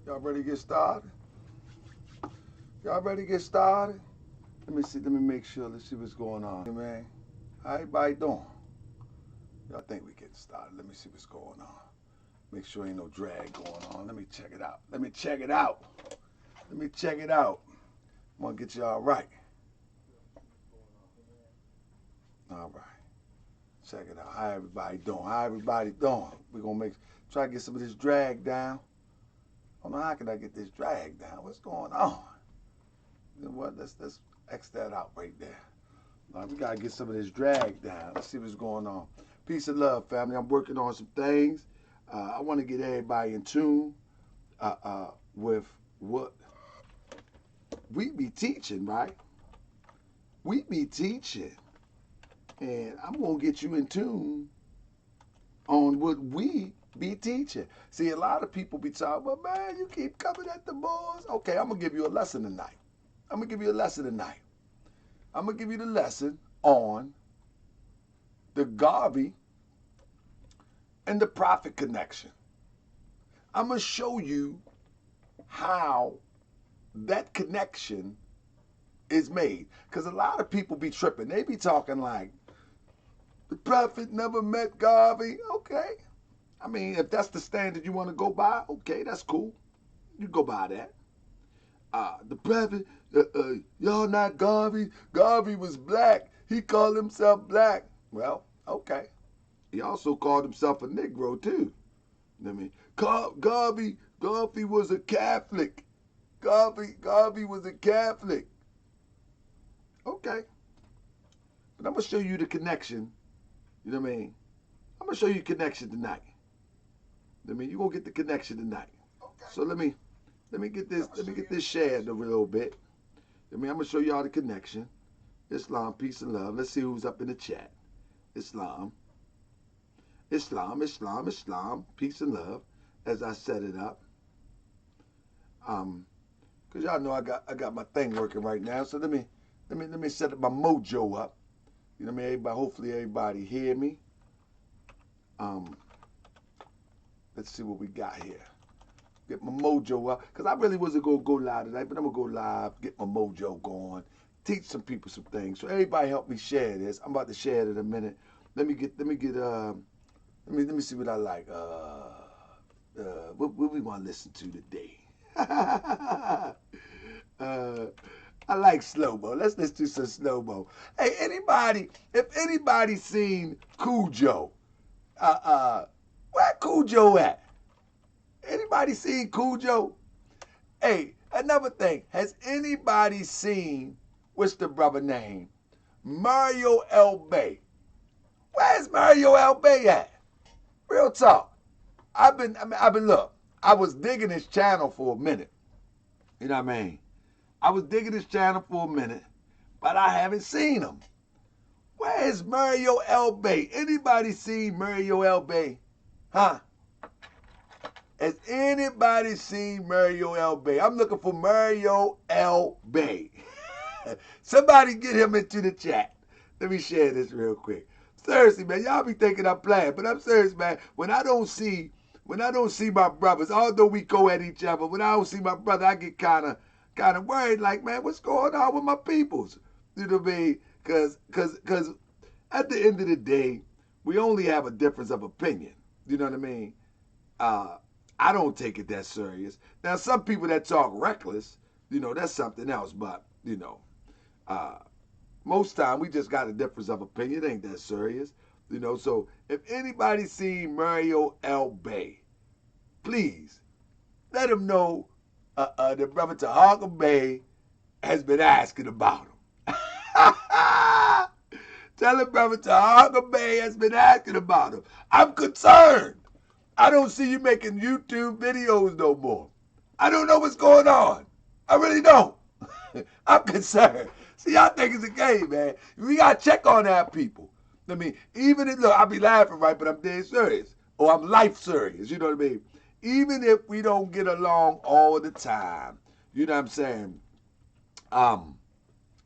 Y'all ready to get started? Y'all ready to get started? Let me see. Let me make sure. Let's see what's going on. Hey, man, how everybody doing? Y'all think we getting started? Let me see what's going on. Make sure ain't no drag going on. Let me check it out. Let me check it out. Let me check it out. I'm gonna get y'all right. All right. Check it out. How everybody doing? How everybody doing? We're gonna try to get some of this drag down. I don't know how can I get this drag down. What's going on? You know what? Let's X that out right there. All right, we gotta get some of this drag down. Let's see what's going on. Peace and love, family. I'm working on some things. I want to get everybody in tune with what we be teaching, right? We be teaching. And I'm going to get you in tune on what we be teaching. See, a lot of people be talking, well, man, you keep coming at the boys. Okay, I'm going to give you a lesson tonight. I'm going to give you a lesson tonight. I'm going to give you the lesson on the Garvey and the prophet connection. I'm going to show you how that connection is made. Because a lot of people be tripping. They be talking like, the prophet never met Garvey. Okay. I mean, if that's the standard you want to go by, okay, that's cool. You go by that. The prophet, y'all not Garvey. Garvey was black. He called himself black. Well, okay. He also called himself a Negro, too. I mean, Garvey was a Catholic. Garvey was a Catholic. Okay. But I'm going to show you the connection. You know what I mean? I'm going to show you connection tonight. I mean, you're going to get the connection tonight. Okay. So let me get this shared a little bit. I mean, I'm going to show y'all the connection. Islam, peace and love. Let's see who's up in the chat. Islam, peace and love, as I set it up. Cause y'all know I got my thing working right now. So let me set up my mojo up. You know what I mean? Hopefully everybody hear me. Let's see what we got here. Get my mojo up. Because I really wasn't going to go live tonight, but I'm going to go live, get my mojo going, teach some people some things. So everybody help me share this. I'm about to share it in a minute. Let me see what I like. What we want to listen to today. I like slow-mo. Let's listen to some slow-mo. Hey, if anybody seen Cujo, where Cujo at? Anybody seen Cujo? Hey, another thing, has anybody seen, what's the brother name? Mario L. Bay. Where's Mario L. Bay at? Real talk. Look, I was digging his channel for a minute. You know what I mean? I was digging his channel for a minute, but I haven't seen him. Where is Mario L. Bay? Anybody seen Mario L. Bay? Huh? Has anybody seen Mario L. Bay? I'm looking for Mario L. Bay. Somebody get him into the chat. Let me share this real quick. Seriously, man, y'all be thinking I'm playing, but I'm serious, man. When I don't see my brothers, although we go at each other, when I don't see my brother, I get kind of worried, like, man, what's going on with my peoples? You know what I mean? Because at the end of the day, we only have a difference of opinion. You know what I mean? I don't take it that serious. Now, some people that talk reckless, you know, that's something else. But, you know, most time we just got a difference of opinion. It ain't that serious. You know, so if anybody seen Mario L. Bay, please let him know that Brother Tahaka Bay has been asking about him. Tell him Brother Tahaka Bay has been asking about him. I'm concerned. I don't see you making YouTube videos no more. I don't know what's going on. I really don't. I'm concerned. See, y'all think it's a game, man. We got to check on our people. I mean, even if, look, I'll be laughing, right, but I'm dead serious. Or I'm life serious, you know what I mean? Even if we don't get along all the time, you know what I'm saying?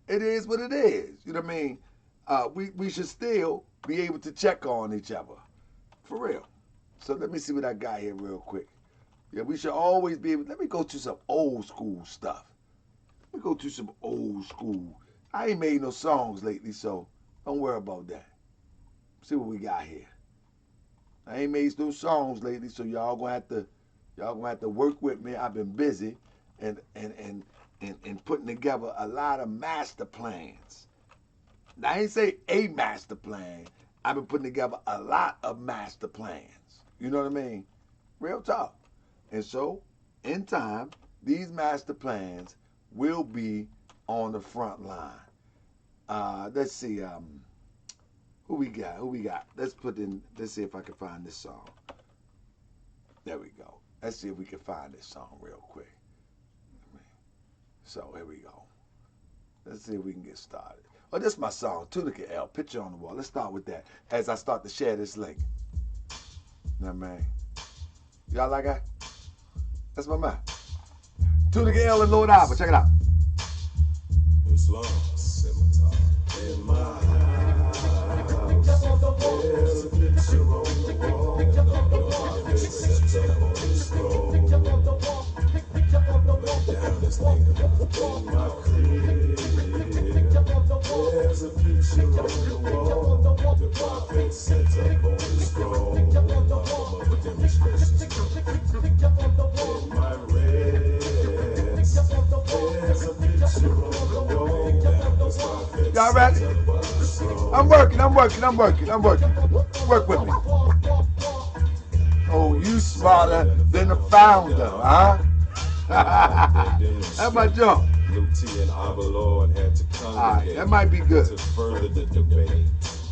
It is what it is, you know what I mean? We should still be able to check on each other. For real. So let me see what I got here real quick. Yeah, we should always be able. Let me go to some old school stuff. Let me go to some old school. I ain't made no songs lately, so don't worry about that. See what we got here. I ain't made no songs lately, so y'all gonna have to work with me. I've been busy and putting together a lot of master plans. Now, I ain't say a master plan. I've been putting together a lot of master plans. You know what I mean? Real talk. And so, in time, these master plans will be on the front line. Let's see. Who we got? Let's see if I can find this song. There we go. Let's see if we can find this song real quick. So here we go. Let's see if we can get started. Oh, this is my song, Tunica L, Picture on the Wall. Let's start with that as I start to share this link. Now, man. Y'all like that? That's my man. Tunica L and Lord Albert. Check it out. It's long, scimitar in my house. There's a picture on the wall. My face set up on the scroll. Lay down this nigga in my crib. There's a picture on the wall. The prophet set up on the scroll. All of the demonstrations. In my rest. There's a picture on the wall. Y'all ready? I'm working. Work with me. Oh, you smarter than the founder, huh? That's my jump. Alright, that might be good. To further the debate,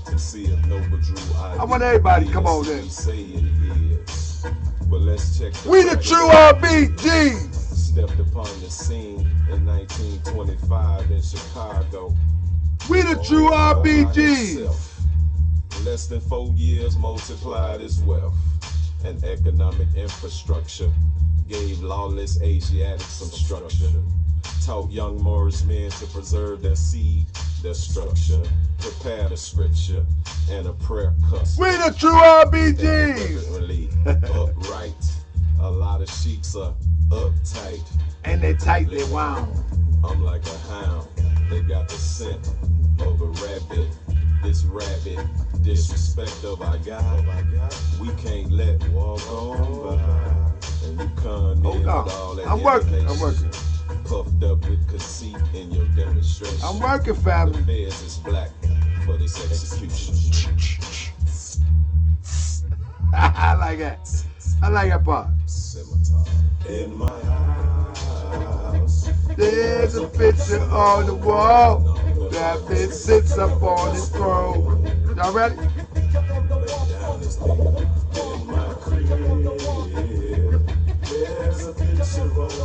to see if Nova Drew I want everybody to come on in. Say it is. But let's check We the true RBG. Stepped upon the scene in 1925 in Chicago. We the true RBG. Less than 4 years multiplied his wealth and economic infrastructure. Gave lawless Asiatics some structure. Taught young Moorish men to preserve their seed, their structure. Prepare the scripture and a prayer custom. We the true RBGs. Upright. A lot of sheiks are uptight. And they tightly wound. I'm like a hound. They got the scent of a rabbit. This rabbit disrespect of our God. We can't let walk on by. And you come in with all that I'm working. Puffed up with conceit in your demonstration. I'm working, family. The feds is black for this execution. I like that part. Scimitar in my house. There's a picture on the wall. That bitch sits up on his throne. Y'all ready?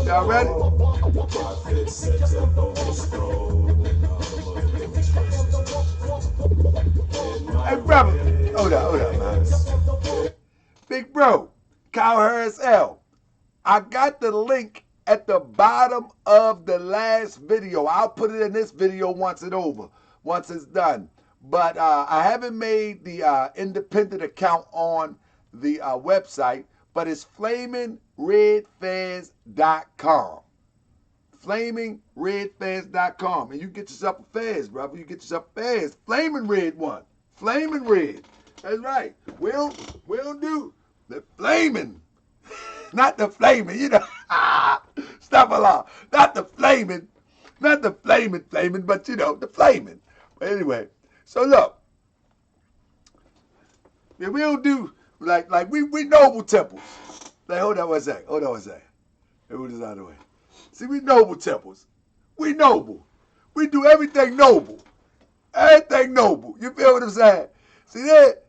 Y'all ready? Hey, brother. Hold up, man. Big bro, Kyle Harris L. I got the link at the bottom of the last video. I'll put it in this video once it's done. But I haven't made the independent account on the website, but it's FlamingRedFans.com. FlamingRedFans.com. And you get yourself a fez, brother. You get yourself a fez. Flaming Red one. Flaming Red. That's right. We don't do the flaming. Not the flaming, you know. Stop along. Not the flaming, but you know, the flaming. But anyway, so look. Yeah, we don't do like we noble temples. Like, hold on one second. Let me move this out of the way. See, we noble temples. We noble. We do everything noble. Everything noble. You feel what I'm saying? See that?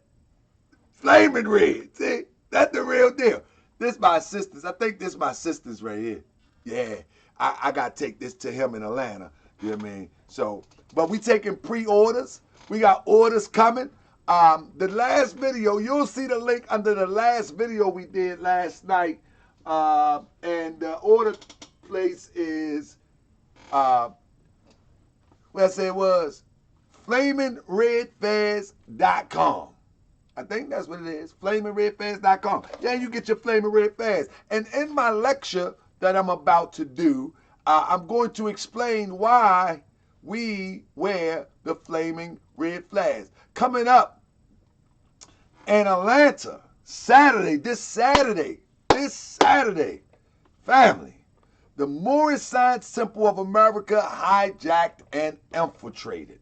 Flaming Red. See? That's the real deal. This my sisters. I think this my sisters right here. Yeah. I got to take this to him in Atlanta. You know what I mean? So, but we taking pre-orders. We got orders coming. The last video, you'll see the link under the last video we did last night. And the order place is, what I say it was, FlamingRedFans.com. I think that's what it is. FlamingRedFads.com. Yeah, you get your Flaming Red Fads. And in my lecture that I'm about to do, I'm going to explain why we wear the Flaming Red Flags. Coming up in Atlanta, this Saturday, family, the Moorish Science Temple of America hijacked and infiltrated.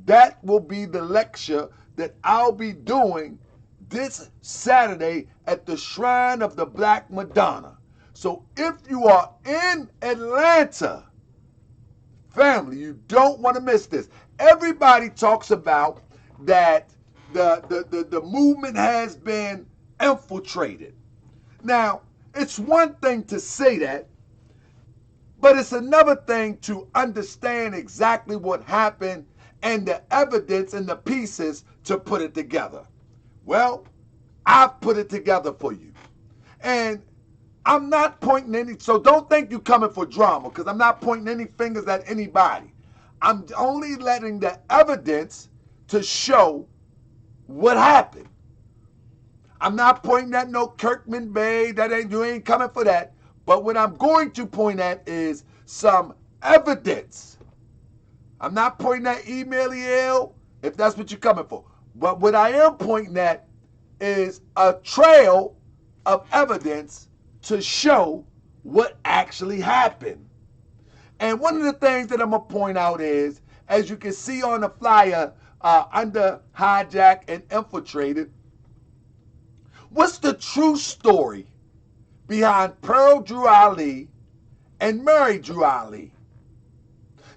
That will be the lecture that I'll be doing this Saturday at the Shrine of the Black Madonna. So if you are in Atlanta, family, you don't want to miss this. Everybody talks about that the movement has been infiltrated. Now, it's one thing to say that, but it's another thing to understand exactly what happened and the evidence and the pieces to put it together. Well, I've put it together for you. And I'm not pointing any, so don't think you're coming for drama, because I'm not pointing any fingers at anybody. I'm only letting the evidence to show what happened. I'm not pointing at no Kirkman Bay, you ain't coming for that. But what I'm going to point at is some evidence. I'm not pointing at email if that's what you're coming for. But what I am pointing at is a trail of evidence to show what actually happened. And one of the things that I'm going to point out is, as you can see on the flyer under hijack and infiltrated, what's the true story behind Pearl Drew Ali and Mary Drew Ali?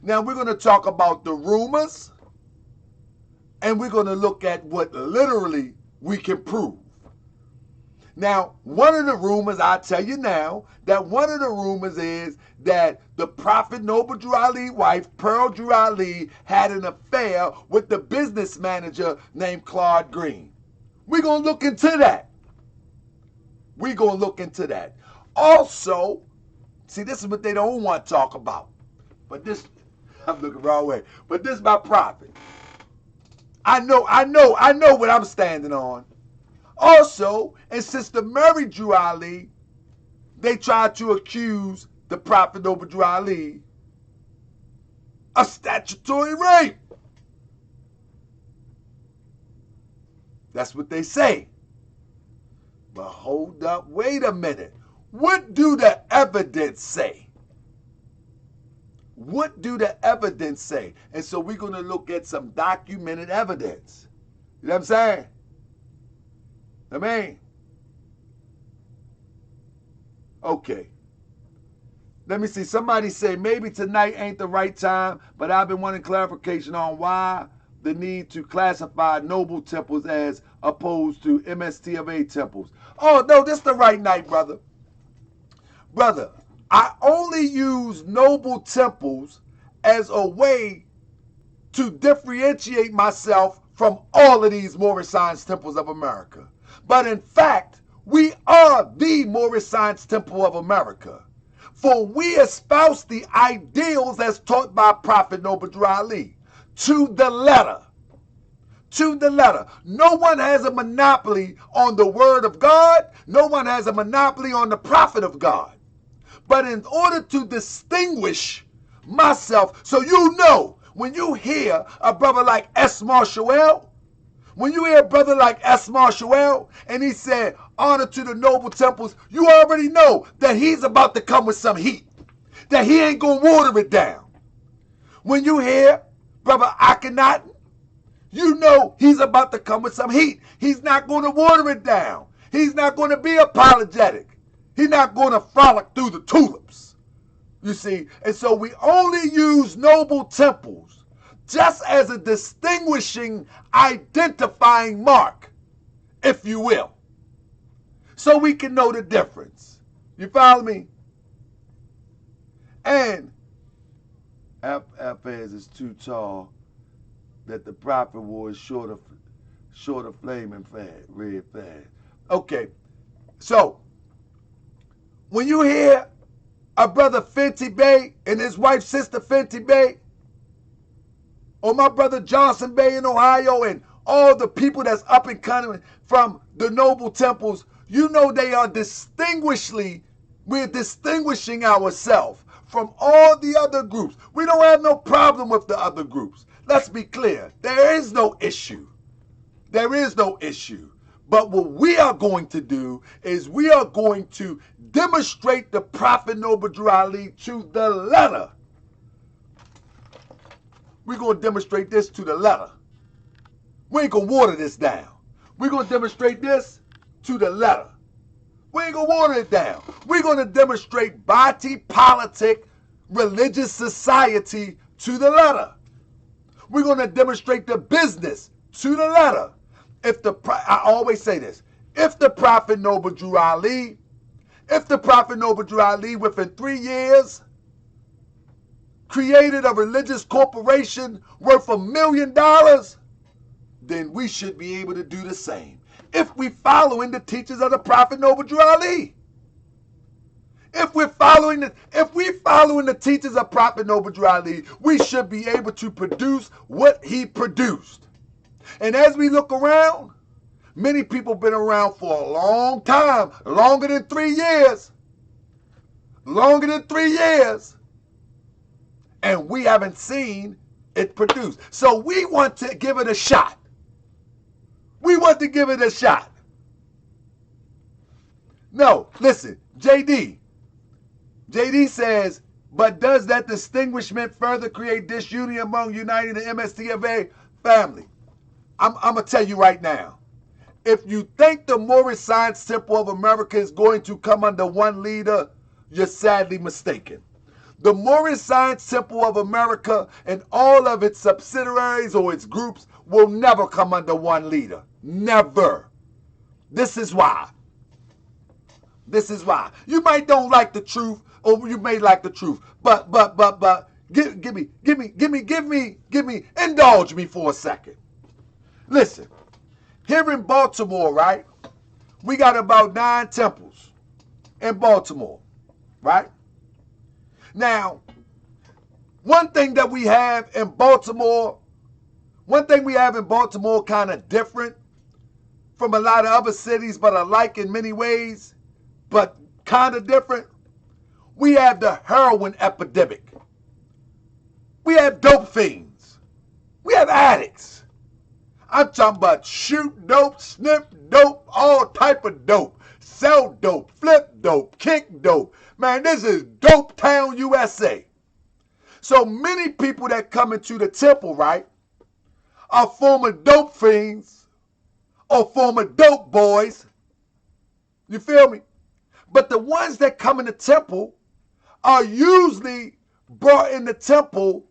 Now we're going to talk about the rumors, and we're going to look at what literally we can prove. Now, one of the rumors, I'll tell you now, that one of the rumors is that the Prophet Noble Drew Ali wife, Pearl Drew Ali, had an affair with the business manager named Claude Green. We're going to look into that. We're going to look into that. Also, see, this is what they don't want to talk about. But this, I'm looking the wrong way. But this is my prophet. I know what I'm standing on. Also, and Sister Mary Drew Ali, they tried to accuse the Prophet Noble Drew Ali of statutory rape. That's what they say. But hold up, wait a minute. What do the evidence say? What do the evidence say? And so we're going to look at some documented evidence. You know what I'm saying? I mean, okay. Let me see. Somebody say maybe tonight ain't the right time, but I've been wanting clarification on why the need to classify noble temples as opposed to MST of A temples. Oh, no, this is the right night, brother. Brother, I only use noble temples as a way to differentiate myself from all of these Moorish Science Temples of America. But in fact, we are the Moorish Science Temple of America. For we espouse the ideals as taught by Prophet Noble Drew Ali to the letter. To the letter. No one has a monopoly on the word of God. No one has a monopoly on the prophet of God. But in order to distinguish myself, so you know, when you hear a brother like S. Marshall, when you hear a brother like S. Marshall, and he said, honor to the noble temples, you already know that he's about to come with some heat, that he ain't going to water it down. When you hear brother Akhenaten, you know he's about to come with some heat. He's not going to water it down. He's not going to be apologetic. He's not going to frolic through the tulips. You see, and so we only use noble temples just as a distinguishing, identifying mark, if you will, so we can know the difference. You follow me? And Alpez is too tall that the prophet wore is short of flaming red fad. Okay, so when you hear a brother Fenty Bay and his wife Sister Fenty Bay, or my brother Johnson Bay in Ohio and all the people that's up and coming from the noble temples, you know they are we're distinguishing ourselves from all the other groups. We don't have no problem with the other groups. Let's be clear. There is no issue. There is no issue. But what we are going to do is we are going to demonstrate the Prophet Noble Drew Ali to the letter. We're going to demonstrate this to the letter. We ain't going to water this down. We're going to demonstrate this to the letter. We ain't going to water it down. We're going to demonstrate body politic religious society to the letter. We're going to demonstrate the business to the letter. I always say this, if the Prophet Noble Drew Ali within 3 years created a religious corporation worth $1 million, then we should be able to do the same. If we following the teachings of the Prophet Noble Drew Ali. If we following the teachings of Prophet Noble Drew Ali, we should be able to produce what he produced. And as we look around, many people have been around for a long time, longer than 3 years. Longer than 3 years. And we haven't seen it produced. So we want to give it a shot. We want to give it a shot. No, listen, JD says, but does that distinguishment further create disunity among uniting the MSTFA family? I'm going to tell you right now. If you think the Moorish Science Temple of America is going to come under one leader, you're sadly mistaken. The Moorish Science Temple of America and all of its subsidiaries or its groups will never come under one leader. Never. This is why. This is why. You might don't like the truth, or you may like the truth, but indulge me for a second. Listen, here in Baltimore, right? We got about 9 temples in Baltimore, right? Now, one thing that we have in Baltimore kind of different from a lot of other cities, but alike in many ways, but kind of different. We have the heroin epidemic. We have dope fiends. We have addicts. I'm talking about shoot dope, snip dope, all type of dope. Sell dope, flip dope, kick dope. Man, this is Dope Town, USA. So many people that come into the temple, right, are former dope fiends or former dope boys. You feel me? But the ones that come in the temple are usually brought in the temple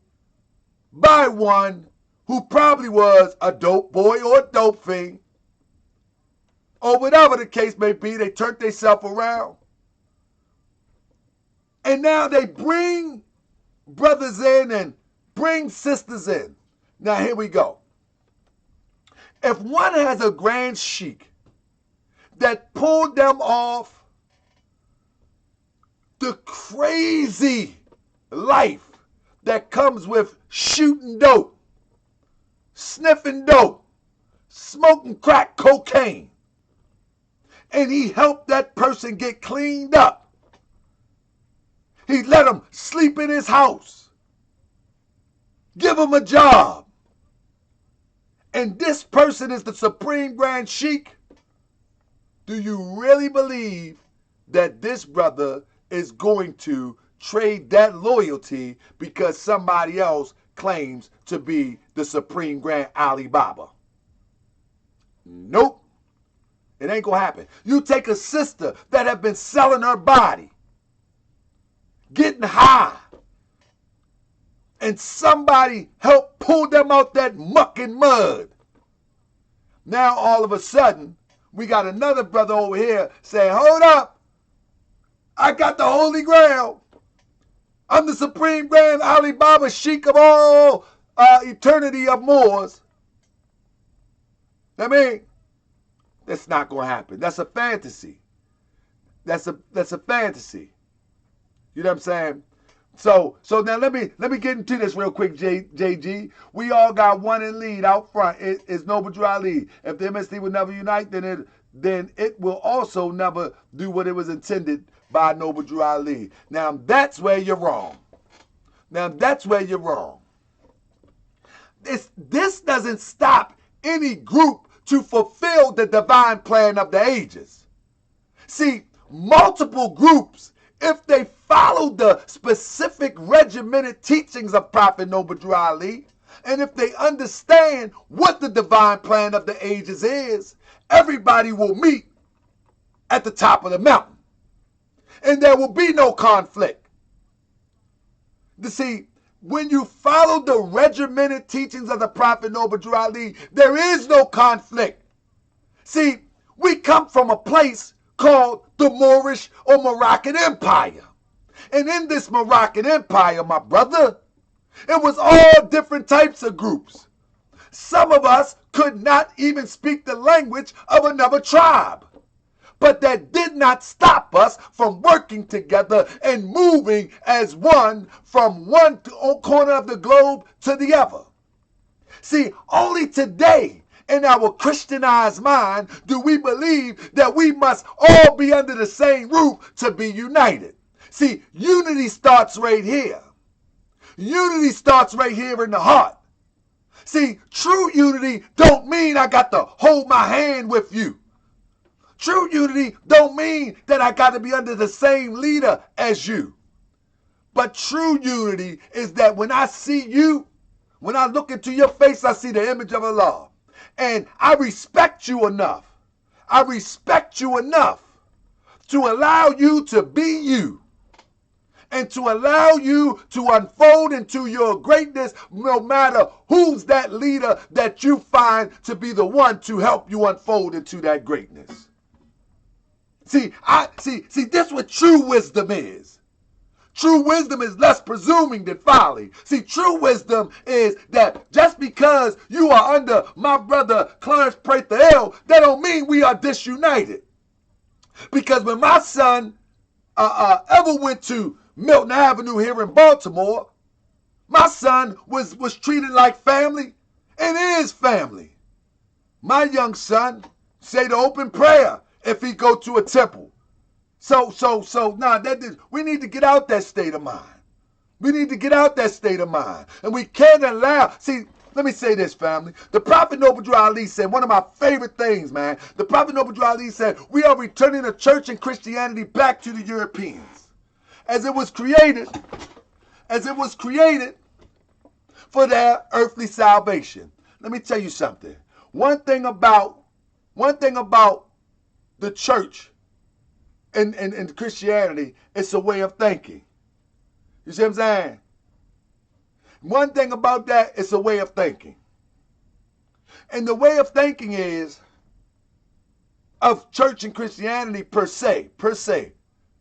by one who probably was a dope boy or a dope fiend, or whatever the case may be. They turned themselves around. And now they bring brothers in and bring sisters in. Now here we go. If one has a grand sheik that pulled them off the crazy life that comes with shooting dope, sniffing dope, smoking crack cocaine, and he helped that person get cleaned up. He let him sleep in his house, give him a job, and this person is the Supreme Grand Sheik. Do you really believe that this brother is going to trade that loyalty because somebody else claims to be the Supreme Grand Ali Baba? Nope. It ain't gonna happen. You take a sister that have been selling her body, getting high, and somebody helped pull them out that muck and mud. Now all of a sudden, we got another brother over here saying, hold up, I got the Holy Grail. I'm the Supreme Grand Ali Baba, Sheik of all eternity of Moors. I mean, that's not going to happen. That's a fantasy. That's a fantasy. You know what I'm saying? So now let me get into this real quick, JG. We all got one in lead out front. It's Noble Drew Ali. If the MST will never unite, then it will also never do what it was intended by Noble Drew Ali. Now that's where you're wrong. Now that's where you're wrong. This doesn't stop any group to fulfill the divine plan of the ages. See, multiple groups, if they follow the specific regimented teachings of Prophet Noble Drew Ali, and if they understand what the divine plan of the ages is, everybody will meet at the top of the mountain. And there will be no conflict. You see, when you follow the regimented teachings of the Prophet Noble Drew Ali, there is no conflict. See, we come from a place called the Moorish or Moroccan Empire. And in this Moroccan Empire, my brother, it was all different types of groups. Some of us could not even speak the language of another tribe. But that did not stop us from working together and moving as one from one corner of the globe to the other. See, only today in our Christianized mind do we believe that we must all be under the same roof to be united. See, unity starts right here. Unity starts right here in the heart. See, true unity don't mean I got to hold my hand with you. True unity don't mean that I got to be under the same leader as you. But true unity is that when I see you, when I look into your face, I see the image of Allah. And I respect you enough. I respect you enough to allow you to be you. And to allow you to unfold into your greatness, no matter who's that leader that you find to be the one to help you unfold into that greatness. See, this is what true wisdom is. True wisdom is less presuming than folly. See, true wisdom is that just because you are under my brother Clarence Prather, that don't mean we are disunited. Because when my son ever went to Milton Avenue here in Baltimore, my son was treated like family and is family. My young son say the open prayer if he go to a temple. We need to get out that state of mind. We need to get out that state of mind. And we can't allow, see, let me say this, family. The Prophet Noble Drew Ali said, one of my favorite things, man. The Prophet Noble Drew Ali said, we are returning the church and Christianity back to the Europeans. As it was created for their earthly salvation. Let me tell you something. One thing about the church and Christianity, it's a way of thinking. You see what I'm saying? One thing about that, it's a way of thinking. And the way of thinking is of church and Christianity per se.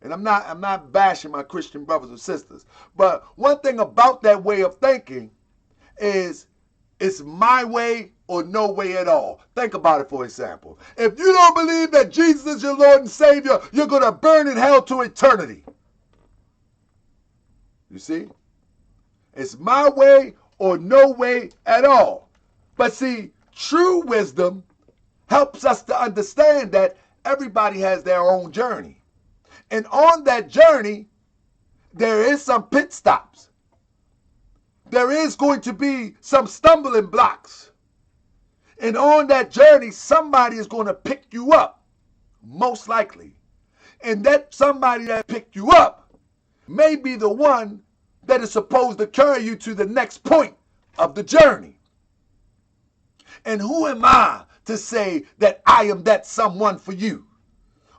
And I'm not bashing my Christian brothers or sisters. But one thing about that way of thinking is it's my way or no way at all. Think about it, for example. If you don't believe that Jesus is your Lord and Savior, you're going to burn in hell to eternity. You see? It's my way or no way at all. But see, true wisdom helps us to understand that everybody has their own journey. And on that journey, there is some pit stops. There is going to be some stumbling blocks. And on that journey, somebody is going to pick you up, most likely. And that somebody that picked you up may be the one that is supposed to carry you to the next point of the journey. And who am I to say that I am that someone for you?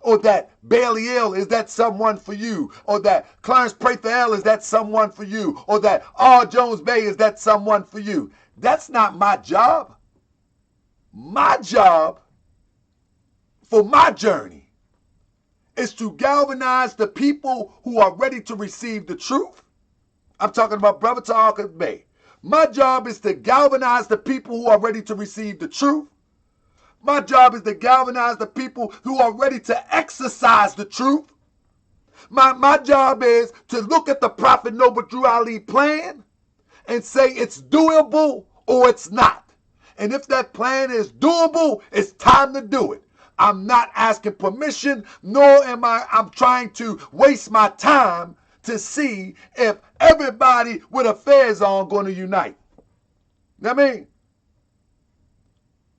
Or that Bailey L is that someone for you? Or that Clarence Prather L is that someone for you? Or that R. Jones Bay is that someone for you? That's not my job. My job for my journey is to galvanize the people who are ready to receive the truth. I'm talking about Brother Ta'aka Bay. My job is to galvanize the people who are ready to receive the truth. My job is to galvanize the people who are ready to exercise the truth. My job is to look at the Prophet Noble Drew Ali plan and say it's doable or it's not. And if that plan is doable, it's time to do it. I'm not asking permission, nor I'm trying to waste my time to see if everybody with affairs on going to unite. You know what I mean?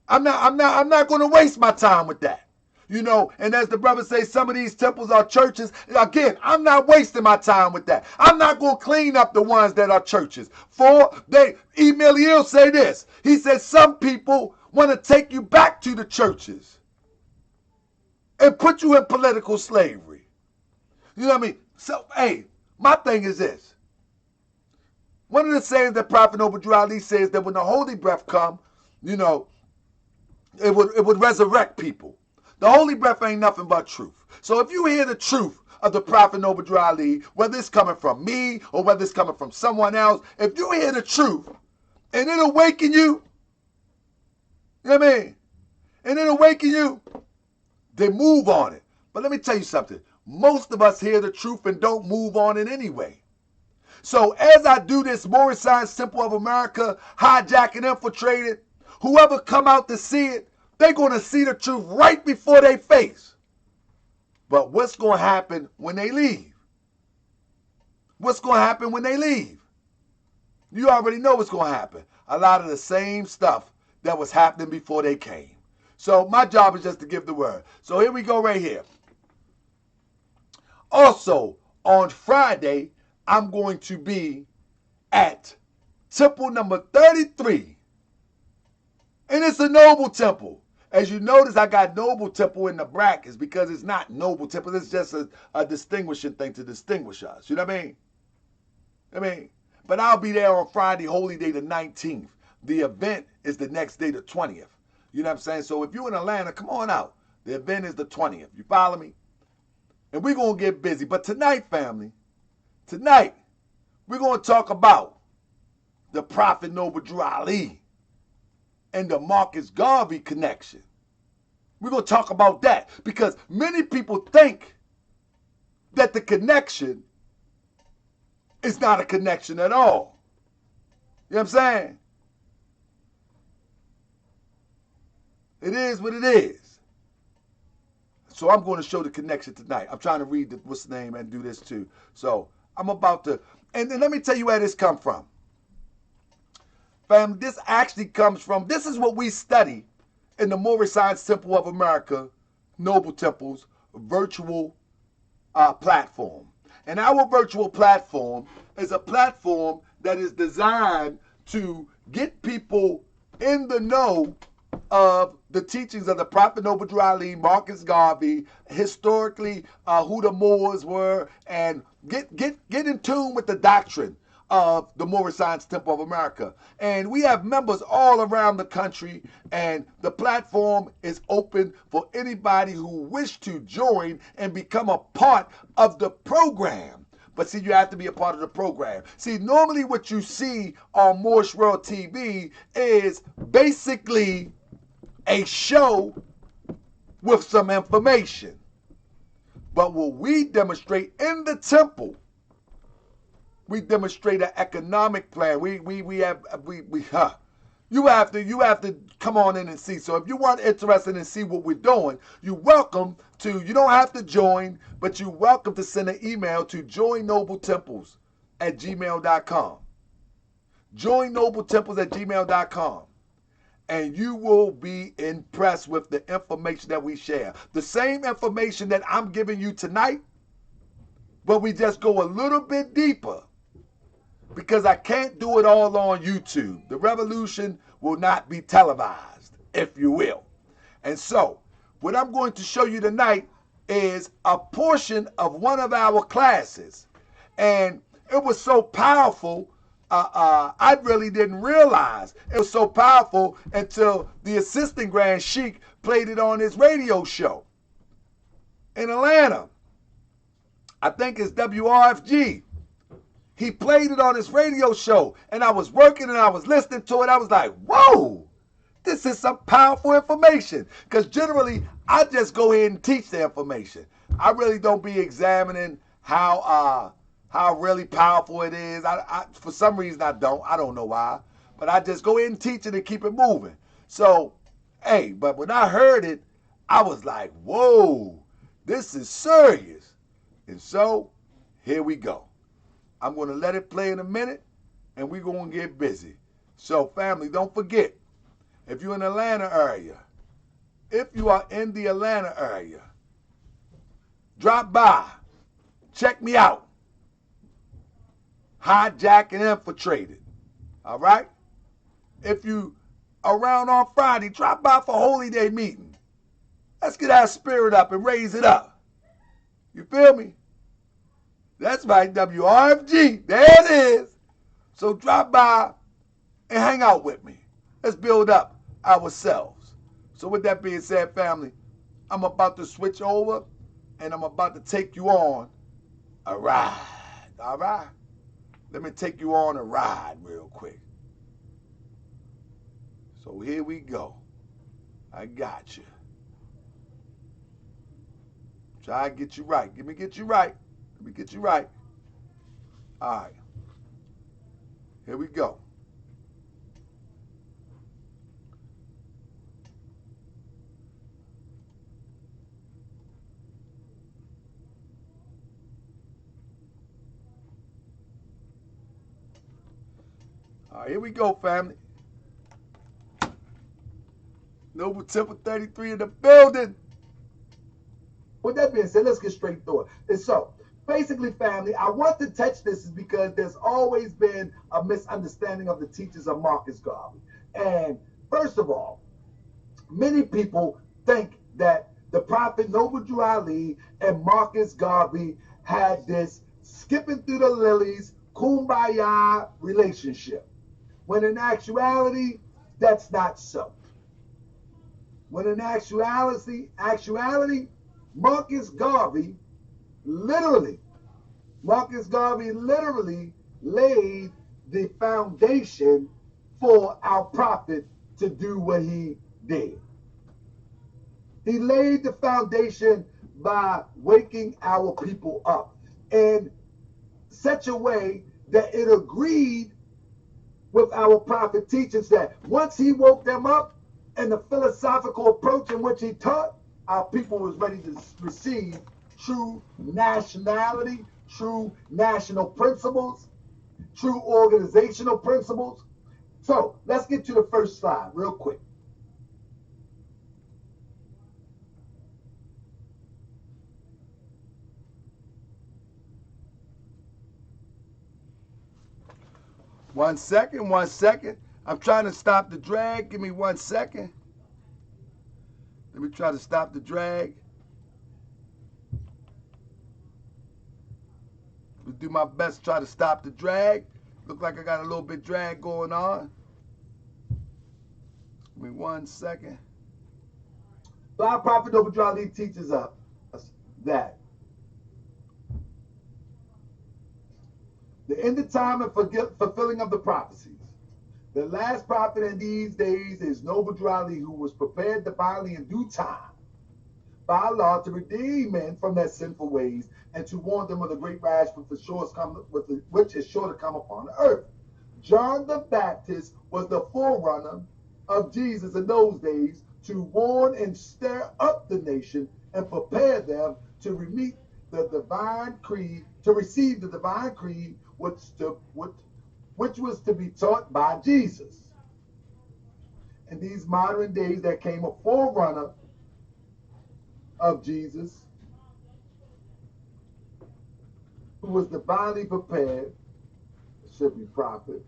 I'm not going to waste my time with that. You know, and as the brother say, some of these temples are churches. Again, I'm not wasting my time with that. I'm not going to clean up the ones that are churches. Emil say this. He said some people want to take you back to the churches and put you in political slavery. You know what I mean? So, hey, my thing is this. One of the sayings that Prophet Noble Drew Ali says that when the holy breath come, you know, it would resurrect people. The holy breath ain't nothing but truth. So if you hear the truth of the Prophet Noble Drew Ali, whether it's coming from me or whether it's coming from someone else, if you hear the truth and it awaken you, you know what I mean? And it awaken you, they move on it. But let me tell you something. Most of us hear the truth and don't move on it anyway. So as I do this Moorish Science Temple of America, hijack and infiltrated, whoever come out to see it, they're going to see the truth right before their face. But what's going to happen when they leave? What's going to happen when they leave? You already know what's going to happen. A lot of the same stuff that was happening before they came. So my job is just to give the word. So here we go right here. Also, on Friday, I'm going to be at temple number 33. And it's a noble temple. As you notice, I got noble temple in the brackets because it's not noble temple. It's just a distinguishing thing to distinguish us. You know what I mean? But I'll be there on Friday, Holy Day the 19th. The event is the next day, the 20th. You know what I'm saying? So if you're in Atlanta, come on out. The event is the 20th. You follow me? And we're going to get busy. But tonight, family, tonight, we're going to talk about the Prophet Noble Drew Ali and the Marcus Garvey connection. We're going to talk about that because many people think that the connection is not a connection at all. You know what I'm saying? It is what it is. So I'm going to show the connection tonight. I'm trying to read what's the name and do this too. So I'm about to, and let me tell you where this come from. Fam, this actually comes from, this is what we study in the Moorish Science Temple of America, Noble Temple's virtual platform. And our virtual platform is a platform that is designed to get people in the know of the teachings of the Prophet Noble Drew Ali, Marcus Garvey, historically who the Moors were, and get in tune with the doctrine of the Moorish Science Temple of America. And we have members all around the country, and the platform is open for anybody who wish to join and become a part of the program. But see, you have to be a part of the program. See, normally what you see on Moorish World TV is basically a show with some information. But what we demonstrate in the temple, we demonstrate an economic plan. You have to come on in and see. So if you weren't interested in see what we're doing, you're welcome to, you don't have to join, but you're welcome to send an email to joinnobletemples@gmail.com. Joinnobletemples@gmail.com. And you will be impressed with the information that we share. The same information that I'm giving you tonight, but we just go a little bit deeper because I can't do it all on YouTube. The revolution will not be televised, if you will. And so, what I'm going to show you tonight is a portion of one of our classes. And it was so powerful, I really didn't realize it was so powerful until the assistant Grand Sheik played it on his radio show in Atlanta. I think it's WRFG. He played it on his radio show, and I was working and I was listening to it. I was like, whoa, this is some powerful information. Because generally, I just go ahead and teach the information. I really don't be examining how really powerful it is. I for some reason I don't know why, but I just go in and teach it and keep it moving. So, hey, but when I heard it, I was like, whoa, this is serious. And so, here we go. I'm going to let it play in a minute, and we're going to get busy. So, family, don't forget, if you're in the Atlanta area, if you are in the Atlanta area, drop by, check me out. Hijacked and infiltrated. All right? If you around on Friday, drop by for Holy Day meeting. Let's get our spirit up and raise it up. You feel me? That's right, WRFG. There it is. So drop by and hang out with me. Let's build up ourselves. So with that being said, family, I'm about to switch over and I'm about to take you on a ride. All right? Let me take you on a ride real quick. So here we go. I got you. Try to get you right. Let me get you right. Let me get you right. All right. Here we go. All right, here we go, family. Noble Temple 33 in the building. With that being said, let's get straight through it. And so, basically, family, I want to touch this is because there's always been a misunderstanding of the teachings of Marcus Garvey. And first of all, many people think that the Prophet Noble Drew Ali and Marcus Garvey had this skipping through the lilies, kumbaya relationship. When in actuality, that's not so. When in actuality, Marcus Garvey literally laid the foundation for our prophet to do what he did. He laid the foundation by waking our people up in such a way that it agreed with our prophet teachings that once he woke them up and the philosophical approach in which he taught, our people was ready to receive true nationality, true national principles, true organizational principles. So let's get to the first slide real quick. One second. I'm trying to stop the drag. Give me 1 second. Let me try to stop the drag. I'll do my best to try to stop the drag. Look like I got a little bit drag going on. Give me 1 second. So our Prophet Noble Drew Ali teaches us that the end of time and fulfilling of the prophecies. The last prophet in these days is Noble Drew Ali, who was prepared divinely in due time by Allah to redeem men from their sinful ways and to warn them of the great rash which is sure to come upon the earth. John the Baptist was the forerunner of Jesus in those days to warn and stir up the nation and prepare them to receive the divine creed, which was to be taught by Jesus. In these modern days, there came a forerunner of Jesus who was divinely prepared. It should be prophet.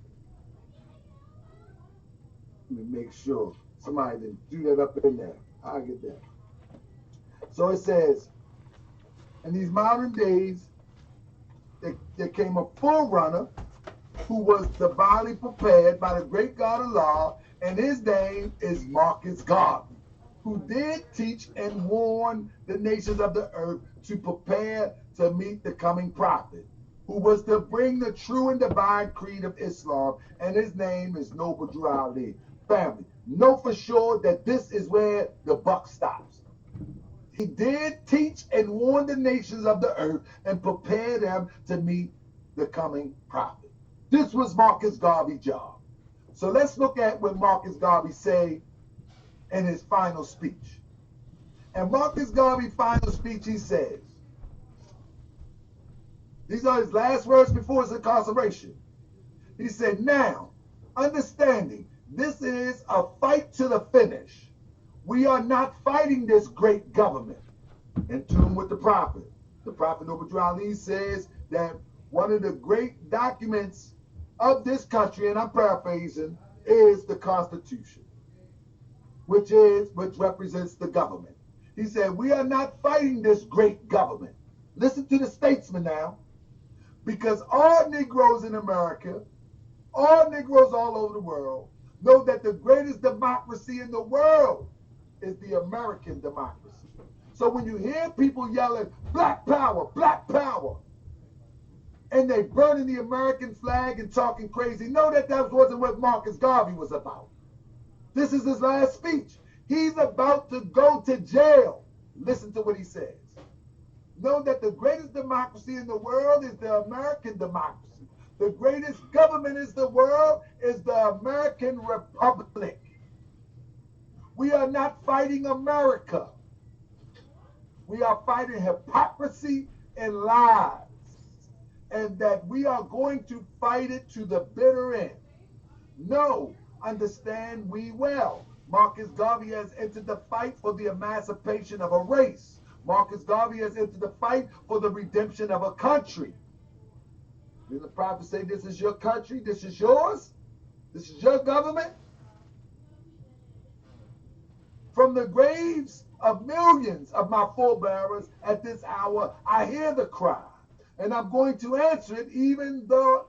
Let me make sure somebody didn't do that up in there. I'll get that. So it says, in these modern days, there came a forerunner who was divinely prepared by the great God Allah, and his name is Marcus Garvey, who did teach and warn the nations of the earth to prepare to meet the coming prophet, who was to bring the true and divine creed of Islam, and his name is Noble Drew Ali. Family, know for sure that this is where the buck stops. He did teach and warn the nations of the earth and prepare them to meet the coming prophet. This was Marcus Garvey's job. So let's look at what Marcus Garvey said in his final speech. And Marcus Garvey's final speech, he says, these are his last words before his incarceration. He said, now, understanding this is a fight to the finish. We are not fighting this great government. In tune with the prophet. The prophet Noble Ali says that one of the great documents of this country, and I'm paraphrasing, is the Constitution, which represents the government. He said, we are not fighting this great government. Listen to the statesman now. Because all Negroes in America, all Negroes all over the world, know that the greatest democracy in the world is the American democracy. So when you hear people yelling, black power, and they burning the American flag and talking crazy, know that that wasn't what Marcus Garvey was about. This is his last speech. He's about to go to jail. Listen to what he says. Know that the greatest democracy in the world is the American democracy. The greatest government in the world is the American Republic. We are not fighting America. We are fighting hypocrisy and lies. And that we are going to fight it to the bitter end. No, understand we well. Marcus Garvey has entered the fight for the emancipation of a race. Marcus Garvey has entered the fight for the redemption of a country. Did the prophet say this is your country? This is yours? This is your government? From the graves of millions of my forebears at this hour, I hear the cry. And I'm going to answer it even though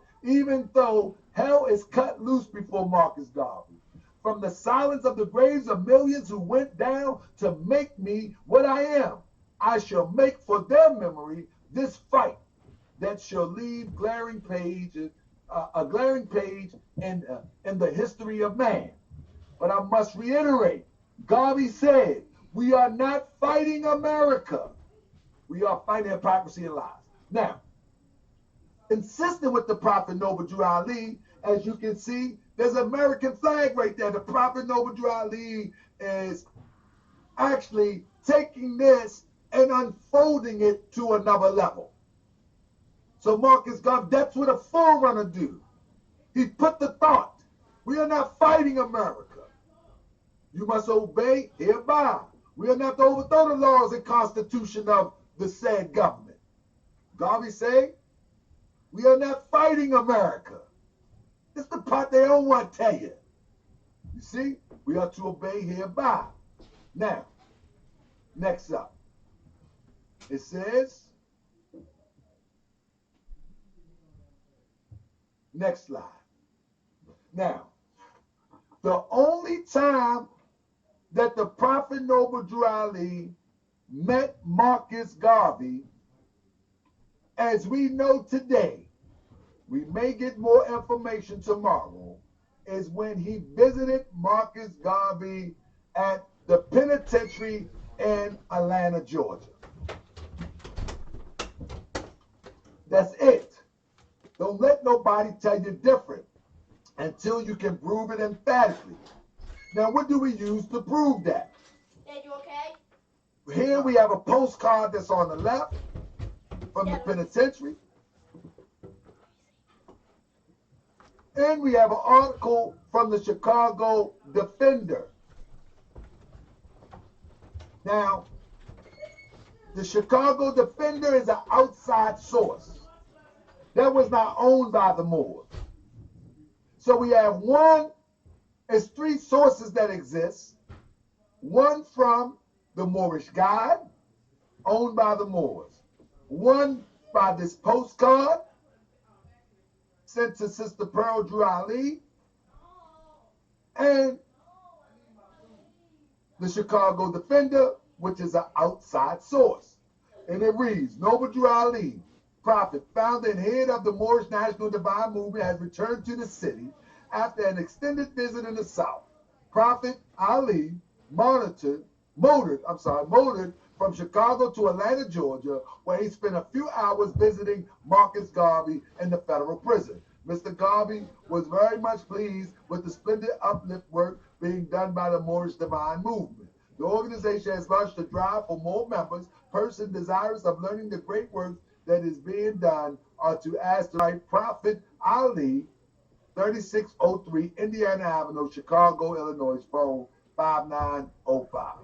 hell is cut loose before Marcus Garvey. From the silence of the graves of millions who went down to make me what I am, I shall make for their memory this fight that shall leave a glaring page in the history of man. But I must reiterate, Garvey said, we are not fighting America. We are fighting hypocrisy and lies. Now, consistent with the Prophet Noble Drew Ali, as you can see, there's an American flag right there. The Prophet Noble Drew Ali is actually taking this and unfolding it to another level. So Marcus Garvey, that's what a forerunner do. He put the thought, we are not fighting America. You must obey hereby. We are not to overthrow the laws and constitution of the said government. Garvey say, we are not fighting America. This is the part they don't want to tell you. You see, we are to obey hereby. Now, next up, it says, next slide. Now, the only time that the Prophet Noble Drew Ali met Marcus Garvey, as we know today, we may get more information tomorrow, is when he visited Marcus Garvey at the penitentiary in Atlanta, Georgia. That's it. Don't let nobody tell you different until you can prove it emphatically. Now, what do we use to prove that? Dad, you okay? Here we have a postcard that's on the left from the penitentiary. And we have an article from the Chicago Defender. Now, the Chicago Defender is an outside source that was not owned by the Moors. So we have it's three sources that exist. One from the Moorish Guide, owned by the Moors. One by this postcard sent to Sister Pearl Drew Ali, and the Chicago Defender, which is an outside source. And it reads, Noble Drew Ali, prophet, founder and head of the Moorish National Divine Movement, has returned to the city after an extended visit in the South. Prophet Ali motored from Chicago to Atlanta, Georgia, where he spent a few hours visiting Marcus Garvey in the federal prison. Mr. Garvey was very much pleased with the splendid uplift work being done by the Moorish Divine Movement. The organization has launched a drive for more members, persons desirous of learning the great work that is being done, are to ask the right Prophet Ali, 3603 Indiana Avenue, Chicago, Illinois, phone 5905.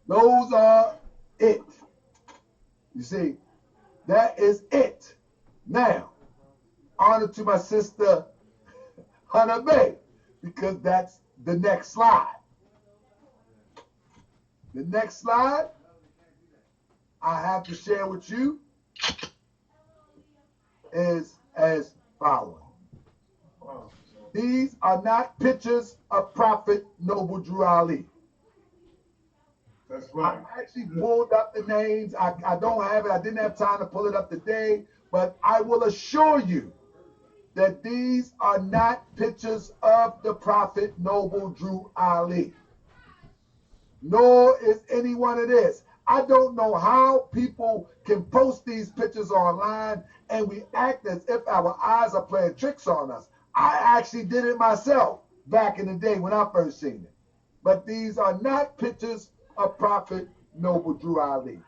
Those are it. You see, that is it. Now, honor to my sister Hunter Bay, because that's the next slide. The next slide I have to share with you is as following. These are not pictures of Prophet Noble Drew Ali. That's right. I actually pulled up the names. I don't have it. I didn't have time to pull it up today, but I will assure you that these are not pictures of the Prophet Noble Drew Ali. Nor is any one of this. I don't know how people can post these pictures online and we act as if our eyes are playing tricks on us. I actually did it myself back in the day when I first seen it. But these are not pictures of Prophet Noble Drew Ali.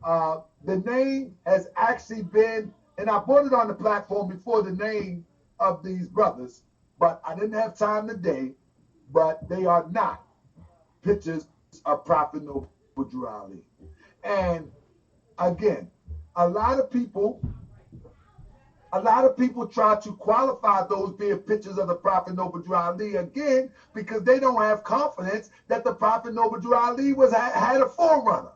The name has actually been, and I put it on the platform before, the name of these brothers, but I didn't have time today, but they are not pictures of Prophet Noble Drew Ali. And again, a lot of people try to qualify those being pictures of the Prophet Noble Drew Ali again because they don't have confidence that the Prophet Noble Drew Ali had a forerunner.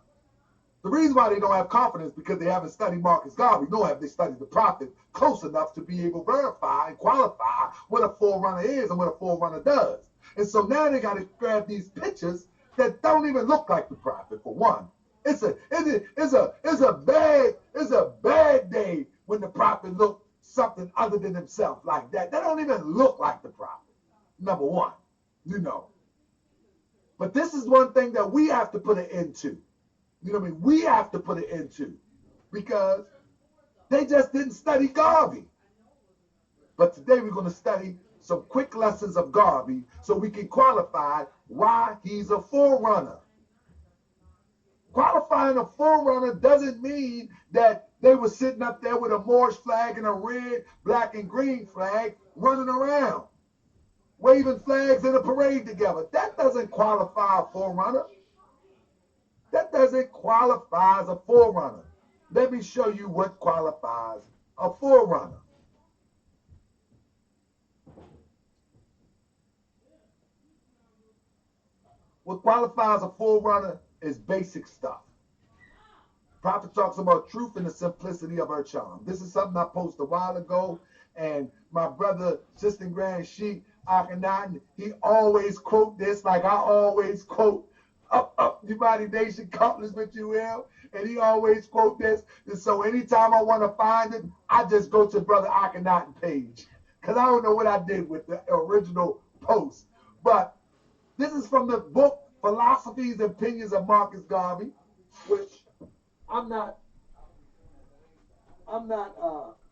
The reason why they don't have confidence is because they haven't studied Marcus Garvey, nor have they studied the Prophet close enough to be able to verify and qualify what a forerunner is and what a forerunner does. And so now they got to grab these pictures that don't even look like the Prophet. For one, it's a bad day when the Prophet looked something other than himself like that. That don't even look like the Prophet. Number one, you know. But this is one thing that we have to put an end to. You know what I mean? We have to put an end to because they just didn't study Garvey. But today we're going to study some quick lessons of Garvey so we can qualify why he's a forerunner. Qualifying a forerunner doesn't mean that they were sitting up there with a Moorish flag and a red, black, and green flag running around, waving flags in a parade together. That doesn't qualify a forerunner. That doesn't qualify as a forerunner. Let me show you what qualifies a forerunner. What qualifies a forerunner is basic stuff. Prophet talks about truth and the simplicity of her charm. This is something I posted a while ago, and my brother, Sister Grand Sheik Akhenaten, he always quote this like I always quote, up, United Nation, accomplishment you will. And he always quote this. And so anytime I want to find it, I just go to Brother Akhenaten page. Because I don't know what I did with the original post. But this is from the book, Philosophies and Opinions of Marcus Garvey, which I'm not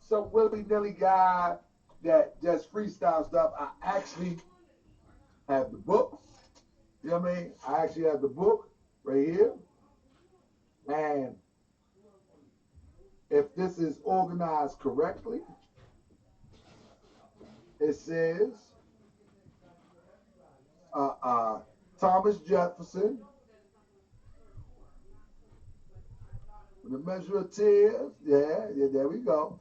some willy-nilly guy that just freestyle stuff. I actually have the book. You know what I mean? I actually have the book right here. And if this is organized correctly, it says Thomas Jefferson, the measure of tears. Yeah, there we go.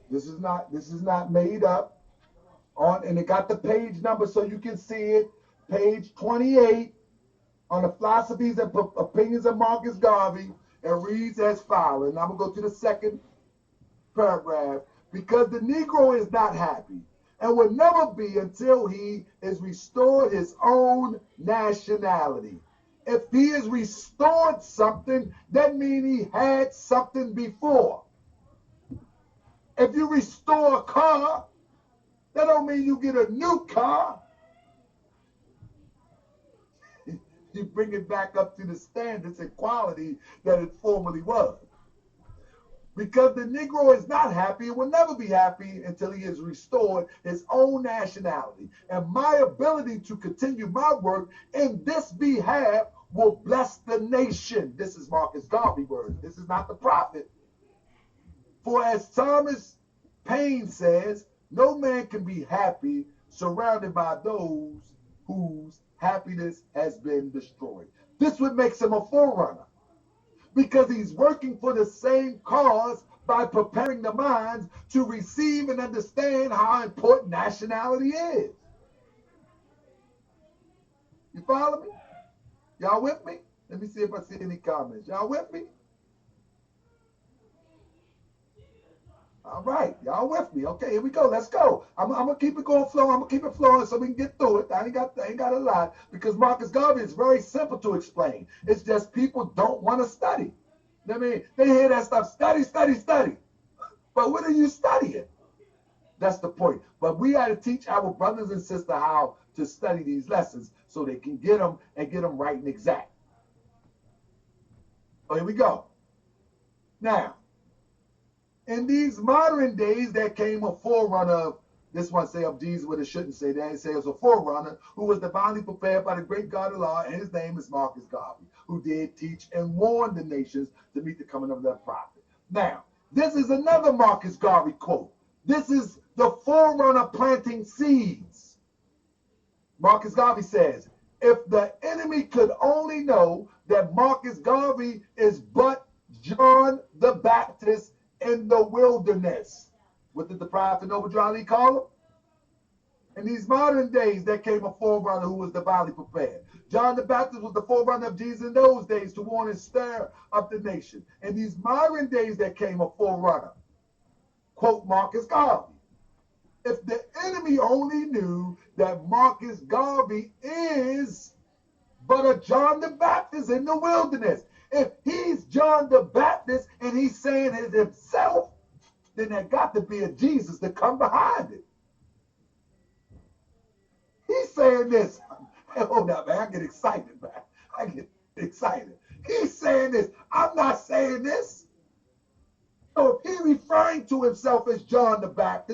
This is not made up. And it got the page number so you can see it. Page 28 on the Philosophies and Opinions of Marcus Garvey. It reads as follows. And I'm going to go to the second paragraph. Because the Negro is not happy and will never be until he is restored his own nationality. If he is restored something, that means he had something before. If you restore a car, That don't mean you get a new car. You bring it back up to the standards and quality that it formerly was. Because the Negro is not happy and will never be happy until he has restored his own nationality. And my ability to continue my work in this behalf will bless the nation. This is Marcus Garvey words. This is not the prophet. For as Thomas Paine says, no man can be happy surrounded by those whose happiness has been destroyed. This what makes him a forerunner. Because he's working for the same cause by preparing the minds to receive and understand how important nationality is. You follow me? Y'all with me? Let me see if I see any comments. Y'all with me? All right, y'all with me? Okay, here we go. Let's go. I'm gonna keep it going flowing. I'm gonna keep it flowing so we can get through it. I ain't got a lot because Marcus Garvey is very simple to explain. It's just people don't want to study. I mean, they hear that stuff. Study, study, study. But what are you studying? That's the point. But we got to teach our brothers and sisters how to study these lessons so they can get them and get them right and exact. So here we go. Now, in these modern days, there came a forerunner of, this one say of Jesus, but it shouldn't say that. It says it was a forerunner who was divinely prepared by the great God of law, and his name is Marcus Garvey, who did teach and warn the nations to meet the coming of their prophet. Now, this is another Marcus Garvey quote. This is the forerunner planting seeds. Marcus Garvey says, if the enemy could only know that Marcus Garvey is but John the Baptist in the wilderness. What did the prophet Ali call him? In these modern days, there came a forerunner who was divinely prepared. John the Baptist was the forerunner of Jesus in those days to warn and stir up the nation. In these modern days, there came a forerunner. Quote Marcus Garvey. If the enemy only knew that Marcus Garvey is but a John the Baptist in the wilderness. If he's John the Baptist and he's saying it himself, then there got to be a Jesus to come behind it. He's saying this. Hold up, man. I get excited, man. I get excited. He's saying this. I'm not saying this. So if he's referring to himself as John the Baptist,